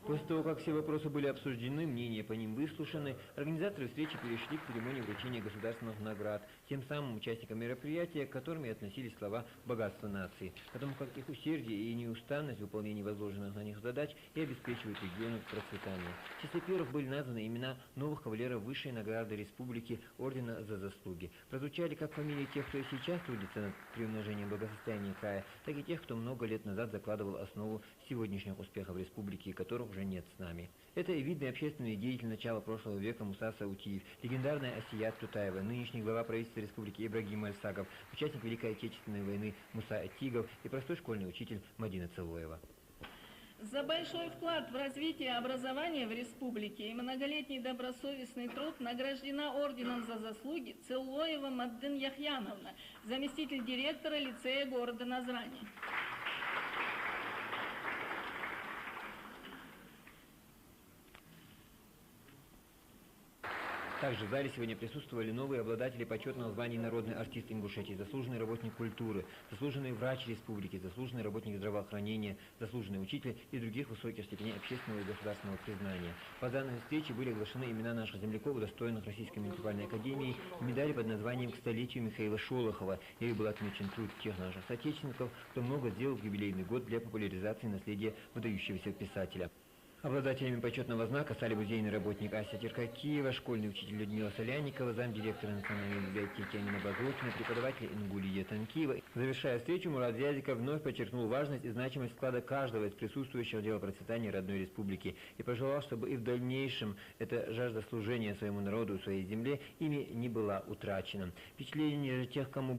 После того, как все вопросы были обсуждены, мнения по ним выслушаны, организаторы встречи перешли к церемонии вручения государственных наград, тем самым участникам мероприятия, к которым и относились слова «богатство нации», потому как их усердие и неустанность в выполнении возложенных на них задач и обеспечивают региону процветание. В числе первых были названы имена новых кавалеров высшей награды республики Ордена за заслуги. Прозвучали как фамилии тех, кто и сейчас трудится над приумножением благосостояния края, так и тех, кто много лет назад закладывал основу сегодняшних успехов республики, которых уже нет с нами. Это и видный общественный деятель начала прошлого века Муса Саутиев, легендарная Асият Тутаева, нынешний глава правительства республики Ибрагим Альсаков, участник Великой Отечественной войны Муса Атигов и простой школьный учитель Мадина Цилоева. За большой вклад в развитие образования в республике и многолетний добросовестный труд награждена орденом за заслуги Цилоева Маддин Яхьяновна, заместитель директора лицея города Назрани. Также в зале сегодня присутствовали новые обладатели почетного звания «Народный артист Ингушетии», заслуженный работник культуры, заслуженный врач республики, заслуженный работник здравоохранения, заслуженный учитель и других высоких степеней общественного и государственного признания. По данной встрече были оглашены имена наших земляков, удостоенных Российской муниципальной академии, и медали под названием «К столетию Михаила Шолохова». Ею был отмечен труд тех наших соотечественников, кто много сделал в юбилейный год для популяризации наследия выдающегося писателя. Обладателями почетного знака стали музейный работник Ася Теркакиева, школьный учитель Людмила Соляникова, замдиректора Национальной библиотеки Амина Базлукина, преподаватель Ингулия Танкиева. Завершая встречу, Мурат Зязиков вновь подчеркнул важность и значимость вклада каждого из присутствующих в дело процветания родной республики и пожелал, чтобы и в дальнейшем эта жажда служения своему народу и своей земле ими не была утрачена. Впечатление же тех, кому